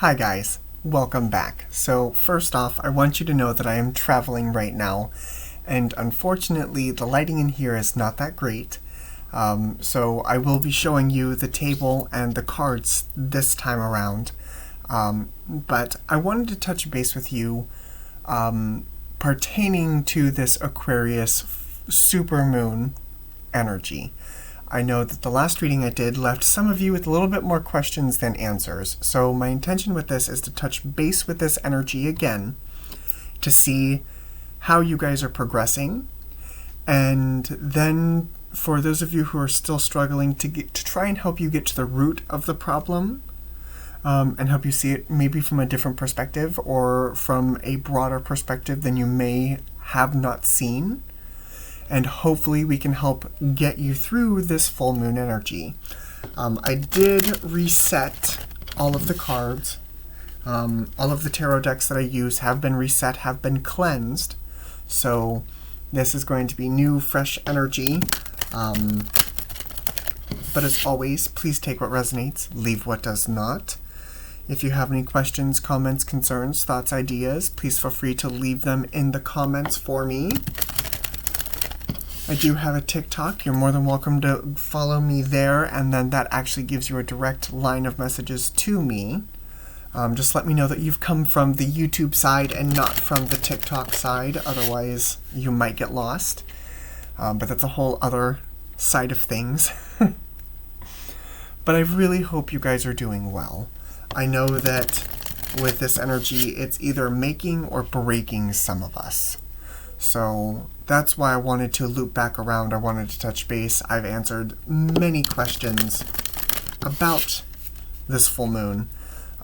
Hi guys, welcome back. So first off, I want you to know that I am traveling right now, and unfortunately the lighting in here is not that great. So I will be showing you the table and the cards this time around. But I wanted to touch base with you pertaining to this Aquarius supermoon energy. I know that the last reading I did left some of you with a little bit more questions than answers, so my intention with this is to touch base with this energy again to see how you guys are progressing, and then for those of you who are still struggling to try and help you get to the root of the problem, and help you see it maybe from a different perspective or from a broader perspective than you may have not seen. And hopefully we can help get you through this full moon energy. I did reset all of the cards. All of the tarot decks that I use have been reset, have been cleansed. So this is going to be new, fresh energy. But as always, please take what resonates, leave what does not. If you have any questions, comments, concerns, thoughts, ideas, please feel free to leave them in the comments for me. I do have a TikTok. You're more than welcome to follow me there, and then that actually gives you a direct line of messages to me. Just let me know that you've come from the YouTube side and not from the TikTok side, otherwise you might get lost. But that's a whole other side of things. But I really hope you guys are doing well. I know that with this energy, it's either making or breaking some of us. So that's why I wanted to loop back around. I wanted to touch base. I've answered many questions about this full moon.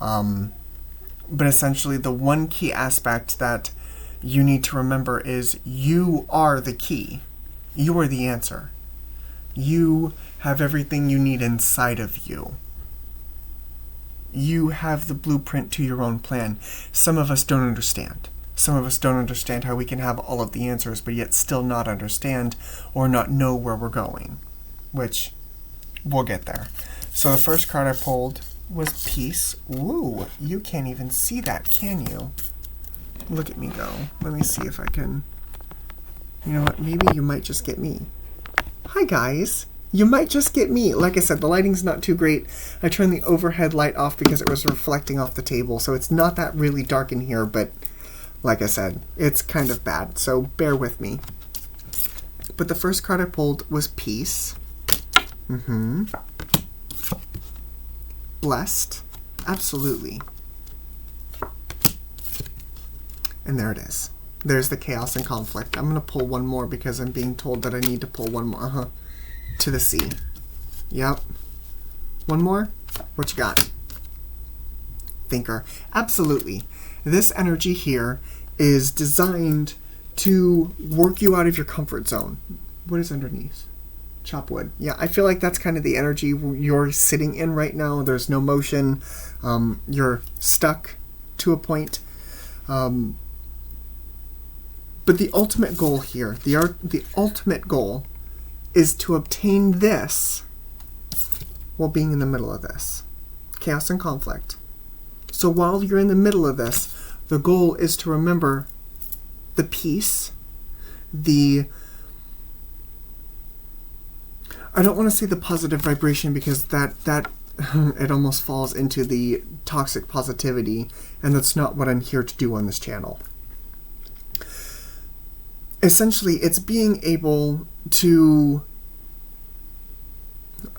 But essentially the one key aspect that you need to remember is you are the key. You are the answer. You have everything you need inside of you. You have the blueprint to your own plan. Some of us don't understand. Some of us don't understand how we can have all of the answers, but yet still not understand or not know where we're going, which we'll get there. So the first card I pulled was Peace. Ooh, you can't even see that, can you? Look at me go. Let me see if I can. You know what? Maybe you might just get me. Hi, guys. You might just get me. Like I said, the lighting's not too great. I turned the overhead light off because it was reflecting off the table, so it's not that really dark in here, but like I said, it's kind of bad, so bear with me. But the first card I pulled was Peace. Blessed. Absolutely. And there it is. There's the chaos and conflict. I'm going to pull one more because I'm being told that I need to pull one more. To the sea. Yep. One more? What you got? Thinker. Absolutely. This energy here is designed to work you out of your comfort zone. What is underneath? Chop wood. Yeah, I feel like that's kind of the energy you're sitting in right now. There's no motion. You're stuck to a point. But the ultimate goal here, the ultimate goal is to obtain this while being in the middle of this. Chaos and conflict. So while you're in the middle of this, the goal is to remember the peace, I don't want to say the positive vibration because that it almost falls into the toxic positivity, and that's not what I'm here to do on this channel. Essentially, it's being able to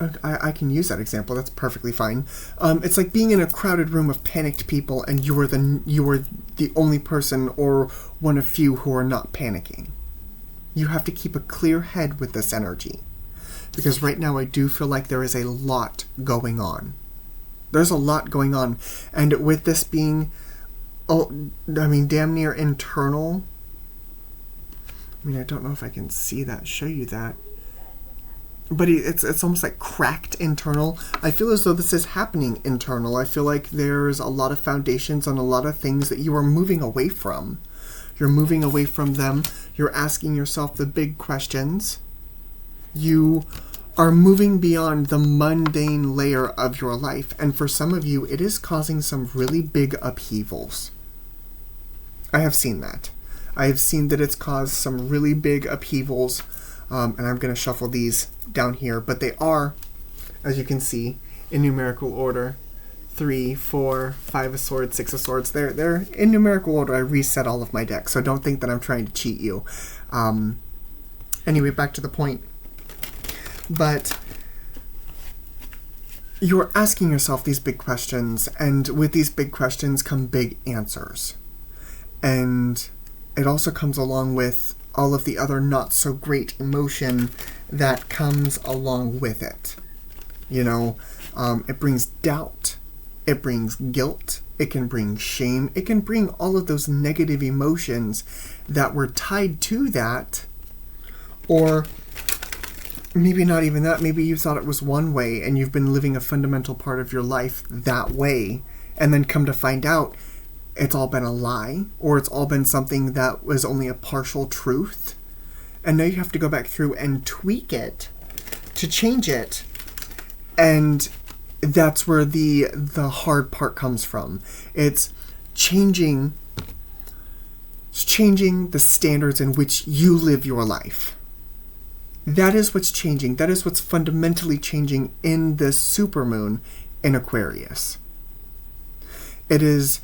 I can use that example. That's perfectly fine. It's like being in a crowded room of panicked people, and you are the only person or one of few who are not panicking. You have to keep a clear head with this energy, because right now I do feel like there is a lot going on. There's a lot going on, and with this being, damn near internal. I don't know if I can see that, show you that. But it's almost like cracked internal. I feel as though this is happening internal. I feel like there's a lot of foundations on a lot of things that you are moving away from. You're moving away from them. You're asking yourself the big questions. You are moving beyond the mundane layer of your life. And for some of you, it is causing some really big upheavals. I have seen that. I have seen that it's caused some really big upheavals. And I'm going to shuffle these down here. But they are, as you can see, in numerical order. 3, 4, 5 of swords, 6 of swords. They're in numerical order. I reset all of my decks, so don't think that I'm trying to cheat you. Anyway, back to the point. But you're asking yourself these big questions, and with these big questions come big answers. And it also comes along with all of the other not so great emotion that comes along with it. You know, it brings doubt. It brings guilt, it can bring shame, it can bring all of those negative emotions that were tied to that, or maybe not even that, maybe you thought it was one way and you've been living a fundamental part of your life that way, and then come to find out it's all been a lie, or it's all been something that was only a partial truth, and now you have to go back through and tweak it to change it, and that's where the hard part comes from. It's changing the standards in which you live your life. That is what's changing. That is what's fundamentally changing in this supermoon in Aquarius. It is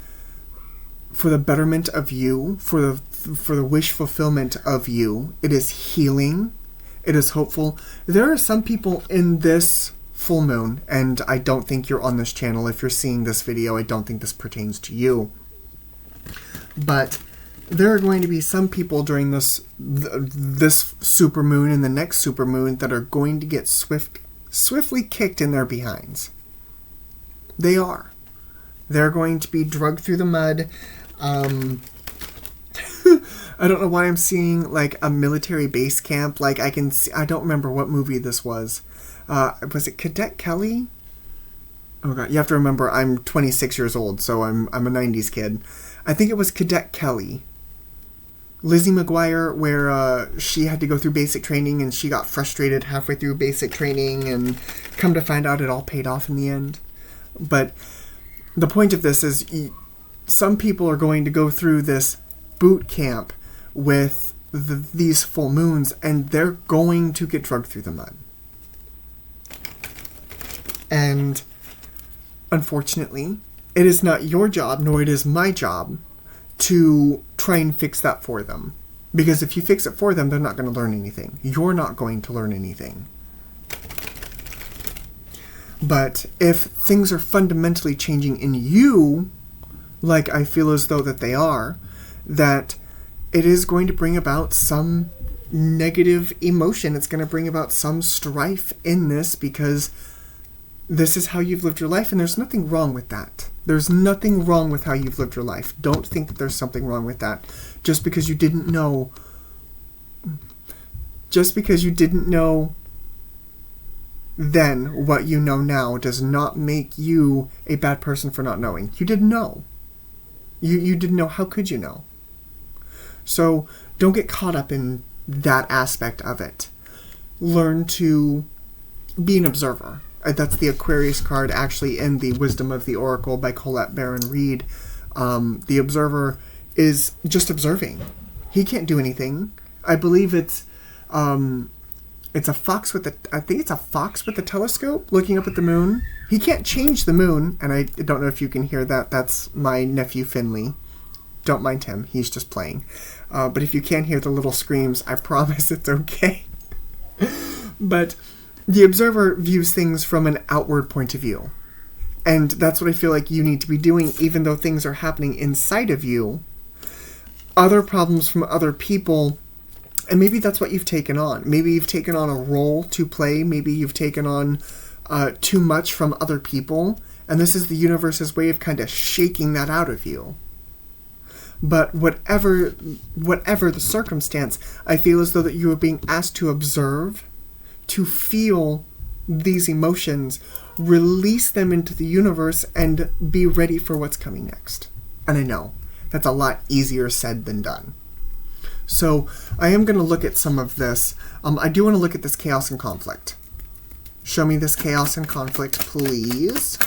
for the betterment of you, for the wish fulfillment of you. It is healing. It is hopeful. There are some people in this full moon, and I don't think you're on this channel. If you're seeing this video, I don't think this pertains to you. But there are going to be some people during this supermoon and the next supermoon that are going to get swiftly kicked in their behinds. They are. They're going to be drugged through the mud. I don't know why I'm seeing like a military base camp. Like I don't remember what movie this was. Was it Cadet Kelly? Oh god, you have to remember I'm 26 years old, so I'm a 90s kid. I think it was Cadet Kelly. Lizzie McGuire, where she had to go through basic training and she got frustrated halfway through basic training, and come to find out it all paid off in the end. But the point of this is some people are going to go through this boot camp with these full moons, and they're going to get drugged through the mud. And unfortunately, it is not your job, nor it is my job, to try and fix that for them. Because if you fix it for them, they're not going to learn anything. You're not going to learn anything. But if things are fundamentally changing in you, like I feel as though that they are, that it is going to bring about some negative emotion. It's going to bring about some strife in this, because this is how you've lived your life, and there's nothing wrong with that. There's nothing wrong with how you've lived your life. Don't think that there's something wrong with that. Just because you didn't know then what you know now does not make you a bad person for not knowing. You didn't know. You didn't know. How could you know? So don't get caught up in that aspect of it. Learn to be an observer. That's the Aquarius card, actually, in the Wisdom of the Oracle by Colette Baron Reed. The observer is just observing. He can't do anything. I believe it's a fox with the telescope looking up at the moon. He can't change the moon, and I don't know if you can hear that. That's my nephew Finley. Don't mind him. He's just playing. But if you can hear the little screams, I promise it's okay. But the observer views things from an outward point of view. And that's what I feel like you need to be doing, even though things are happening inside of you. Other problems from other people, and maybe that's what you've taken on. Maybe you've taken on a role to play. Maybe you've taken on too much from other people. And this is the universe's way of kind of shaking that out of you. But whatever the circumstance, I feel as though that you are being asked to observe, to feel these emotions, release them into the universe, and be ready for what's coming next. And I know, that's a lot easier said than done. So I am going to look at some of this. I do want to look at this chaos and conflict. Show me this chaos and conflict, please.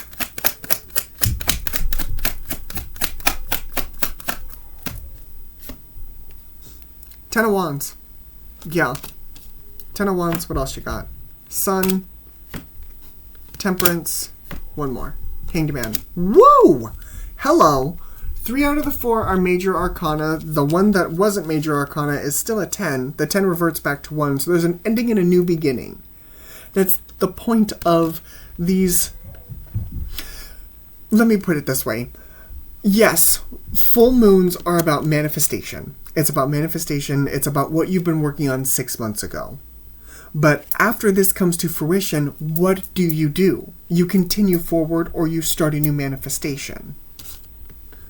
Ten of Wands. Yeah. Ten of Wands. What else you got? Sun. Temperance. One more. Hanged Man. Woo! Hello. 3 out of the 4 are major arcana. The one that wasn't major arcana is still a 10. The 10 reverts back to 1. So there's an ending and a new beginning. That's the point of these. Let me put it this way. Yes, full moons are about manifestation. It's about manifestation. It's about what you've been working on 6 months ago. But after this comes to fruition, what do? You continue forward or you start a new manifestation.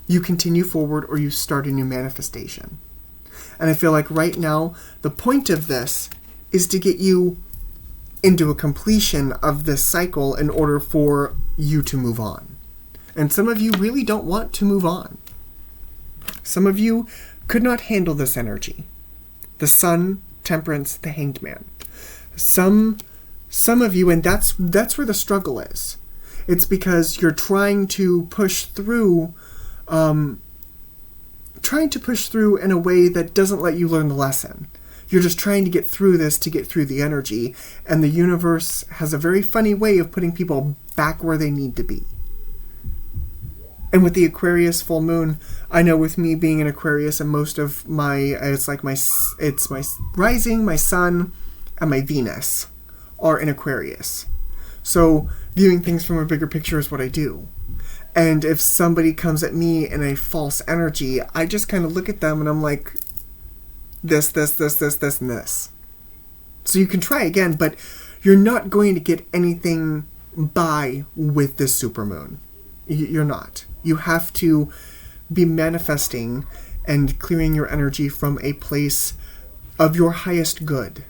You continue forward or you start a new manifestation. And I feel like right now, the point of this is to get you into a completion of this cycle in order for you to move on. And some of you really don't want to move on. Some of you could not handle this energy. The Sun, Temperance, the Hanged Man. Some of you, and that's where the struggle is. It's because you're trying to push through in a way that doesn't let you learn the lesson. You're just trying to get through this to get through the energy, and the universe has a very funny way of putting people back where they need to be. And with the Aquarius full moon, I know with me being an Aquarius and most of it's my rising, my sun, and my Venus are in Aquarius. So viewing things from a bigger picture is what I do. And if somebody comes at me in a false energy, I just kind of look at them and I'm like, this, and this. So you can try again, but you're not going to get anything by with this supermoon. You're not. You have to be manifesting and clearing your energy from a place of your highest good.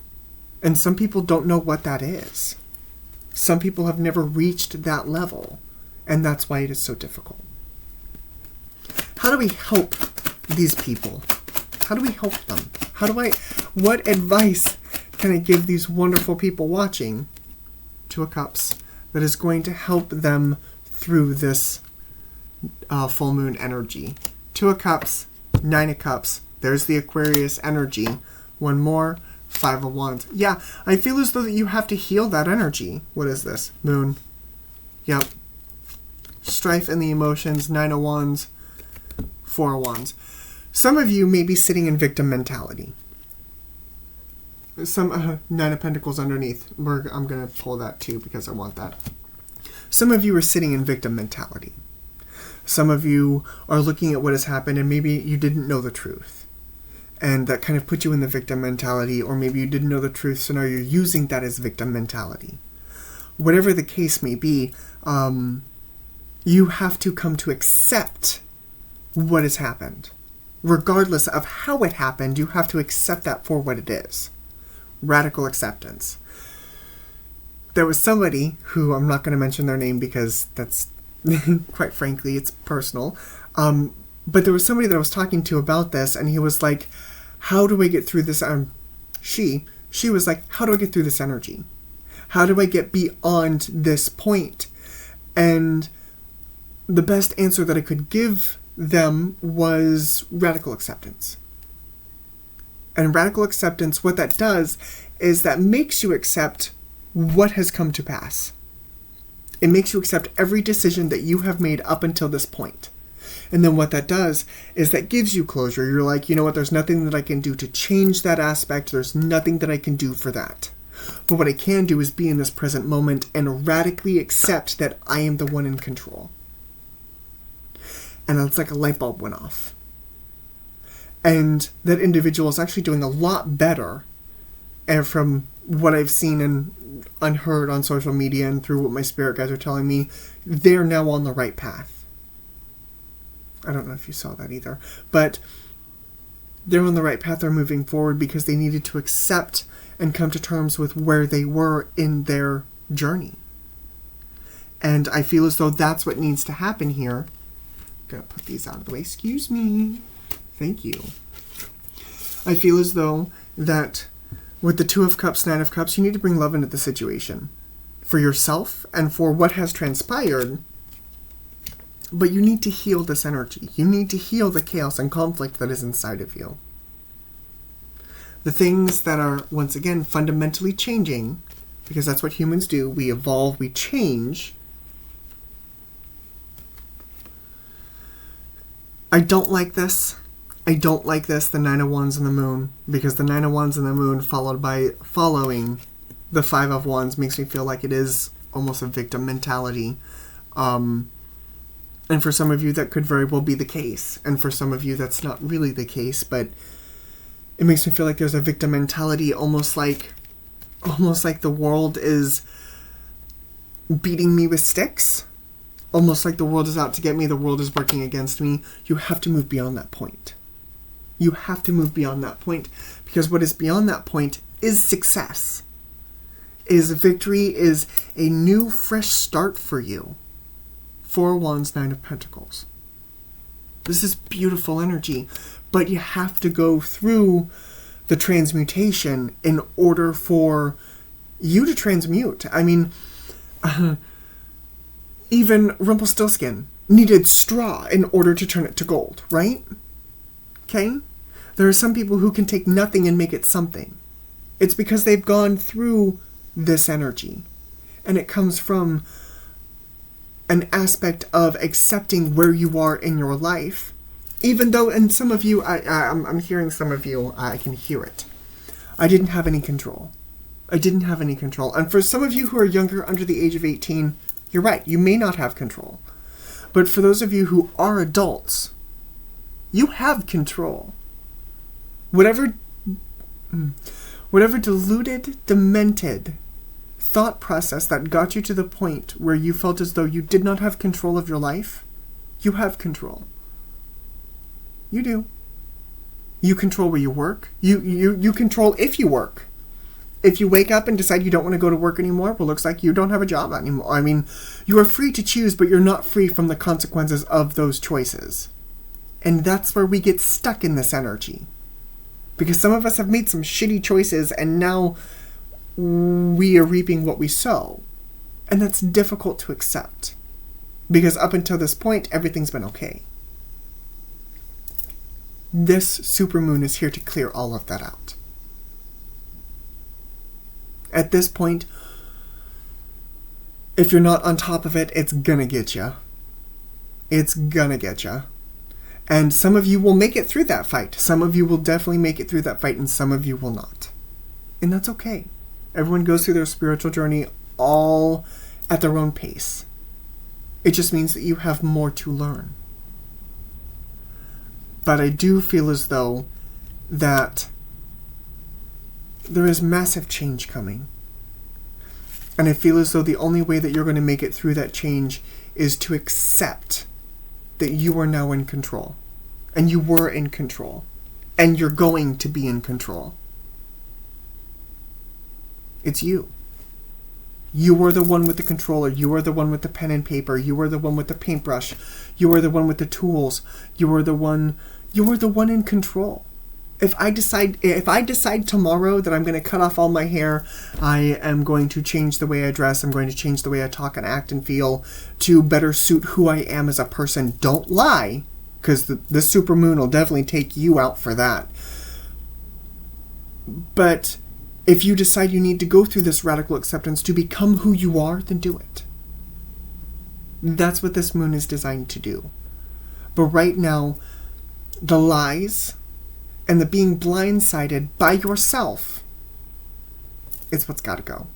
And some people don't know what that is. Some people have never reached that level, and that's why it is so difficult. How do we help these people? How do we help them? What advice can I give these wonderful people watching? Two of Cups, that is going to help them through this full moon energy. Two of Cups, Nine of Cups. There's the Aquarius energy. One more, Five of Wands. Yeah, I feel as though that you have to heal that energy. What is this? Moon. Yep. Strife in the emotions, Nine of Wands, Four of Wands. Some of you may be sitting in victim mentality. Some Nine of Pentacles underneath. I'm going to pull that too because I want that. Some of you are sitting in victim mentality. Some of you are looking at what has happened and maybe you didn't know the truth. And that kind of put you in the victim mentality, or maybe you didn't know the truth, so now you're using that as victim mentality. Whatever the case may be, you have to come to accept what has happened. Regardless of how it happened, you have to accept that for what it is. Radical acceptance. There was somebody who, I'm not going to mention their name because that's, quite frankly, it's personal. But there was somebody that I was talking to about this, and he was like, how do I get through this? She was like, how do I get through this energy? How do I get beyond this point? And the best answer that I could give them was radical acceptance. And radical acceptance, what that does is that makes you accept what has come to pass. It makes you accept every decision that you have made up until this point. And then what that does is that gives you closure. You're like, you know what, there's nothing that I can do to change that aspect. There's nothing that I can do for that. But what I can do is be in this present moment and radically accept that I am the one in control. And it's like a light bulb went off. And that individual is actually doing a lot better. And from what I've seen and unheard on social media and through what my spirit guides are telling me, they're now on the right path. I don't know if you saw that either. But they're on the right path. They're moving forward because they needed to accept and come to terms with where they were in their journey. And I feel as though that's what needs to happen here. Gonna put these out of the way. Excuse me. Thank you. I feel as though that with the Two of Cups, Nine of Cups, you need to bring love into the situation. for yourself and for what has transpired. But you need to heal this energy. You need to heal the chaos and conflict that is inside of you. The things that are, once again, fundamentally changing, because that's what humans do. We evolve, we change. I don't like this. I don't like this, the Nine of Wands and the Moon, because the Nine of Wands and the Moon following the Five of Wands makes me feel like it is almost a victim mentality. And for some of you, that could very well be the case. And for some of you, that's not really the case, but it makes me feel like there's a victim mentality, almost like the world is beating me with sticks. Almost like the world is out to get me, the world is working against me. You have to move beyond that point. You have to move beyond that point, because what is beyond that point is success. Is victory, is a new, fresh start for you. Four of Wands, Nine of Pentacles. This is beautiful energy, but you have to go through the transmutation in order for you to transmute. I mean, even Rumpelstiltskin needed straw in order to turn it to gold, right? Okay? There are some people who can take nothing and make it something. It's because they've gone through this energy. And it comes from an aspect of accepting where you are in your life. Even though, and some of you, I'm hearing some of you, I can hear it. I didn't have any control. I didn't have any control. And for some of you who are younger, under the age of 18, you're right, you may not have control. But for those of you who are adults, you have control. Whatever deluded, demented thought process that got you to the point where you felt as though you did not have control of your life, you have control. You do. You control where you work. You control if you work. If you wake up and decide you don't want to go to work anymore, well, looks like you don't have a job anymore. I mean, you are free to choose, but you're not free from the consequences of those choices. And that's where we get stuck in this energy. Because some of us have made some shitty choices, and now we are reaping what we sow. And that's difficult to accept. Because up until this point, everything's been okay. This supermoon is here to clear all of that out. At this point, if you're not on top of it, it's gonna get you. It's gonna get you. And some of you will make it through that fight. Some of you will definitely make it through that fight, and some of you will not. And that's okay. Everyone goes through their spiritual journey all at their own pace. It just means that you have more to learn. But I do feel as though that there is massive change coming. And I feel as though the only way that you're going to make it through that change is to accept that you are now in control. And you were in control. And you're going to be in control. It's you. You are the one with the controller. You are the one with the pen and paper. You are the one with the paintbrush. You are the one with the tools. You are the one in control. If I decide tomorrow that I'm going to cut off all my hair, I am going to change the way I dress, I'm going to change the way I talk and act and feel to better suit who I am as a person. Don't lie, because the supermoon will definitely take you out for that. But if you decide you need to go through this radical acceptance to become who you are, then do it. That's what this moon is designed to do. But right now, the lies and the being blindsided by yourself is what's got to go.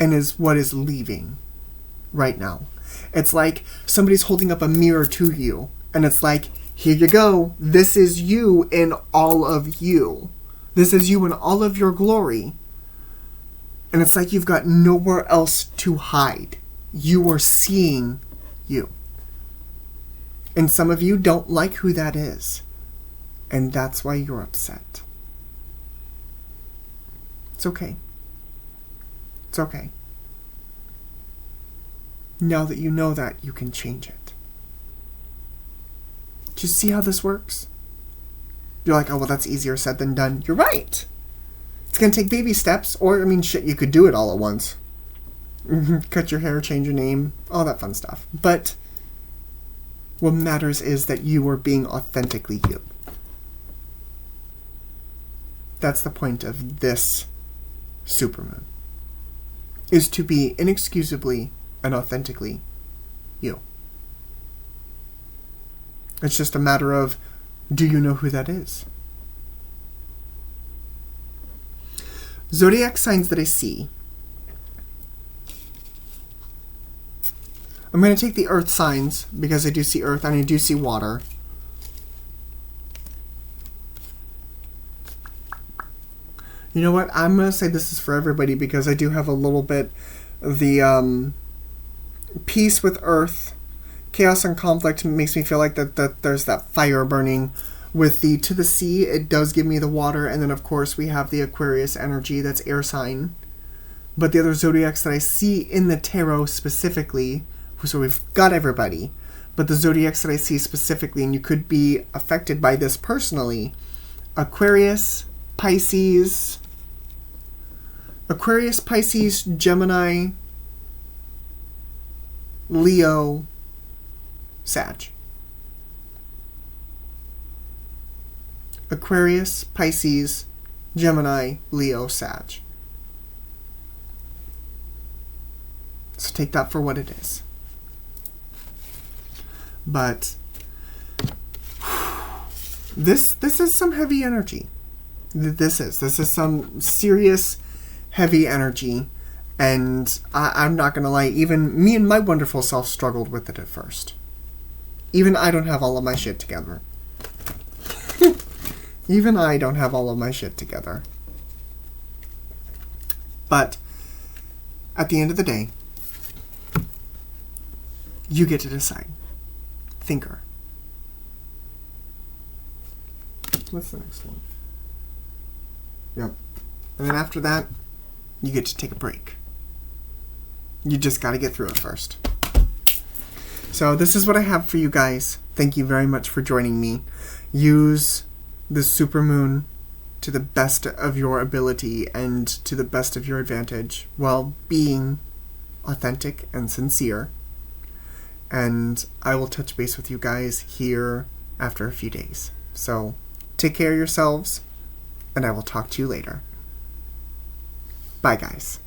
And is what is leaving right now. It's like somebody's holding up a mirror to you. And it's like, here you go. This is you in all of you. This is you in all of your glory. And it's like you've got nowhere else to hide. You are seeing you. And some of you don't like who that is. And that's why you're upset. It's okay. It's okay. Now that you know that, you can change it. Do you see how this works? You're like, oh, well, that's easier said than done. You're right. It's going to take baby steps. Or, shit, you could do it all at once. cut your hair, change your name, all that fun stuff. But what matters is that you are being authentically you. That's the point of this supermoon, is to be inexcusably and authentically you. It's just a matter of, do you know who that is? Zodiac signs that I see. I'm going to take the earth signs because I do see earth and I do see water. You know what? I'm going to say this is for everybody because I do have a little bit of the peace with earth. Chaos and conflict makes me feel like that there's that fire burning. With the to the sea, it does give me the water. And then, of course, we have the Aquarius energy. That's air sign. But the other zodiacs that I see in the tarot specifically, so we've got everybody. But the zodiacs that I see specifically, and you could be affected by this personally, Aquarius, Pisces, Gemini, Leo, Sag. Aquarius, Pisces, Gemini, Leo, Sag. So take that for what it is. But this is some heavy energy. This is some serious heavy energy, and I'm not gonna lie, even me and my wonderful self struggled with it at first. Even I don't have all of my shit together. Even I don't have all of my shit together. But at the end of the day, you get to decide. Thinker. What's the next one? Yep. And then after that, you get to take a break. You just got to get through it first. So this is what I have for you guys. Thank you very much for joining me. Use the supermoon to the best of your ability and to the best of your advantage while being authentic and sincere. And I will touch base with you guys here after a few days. So take care of yourselves, and I will talk to you later. Bye, guys.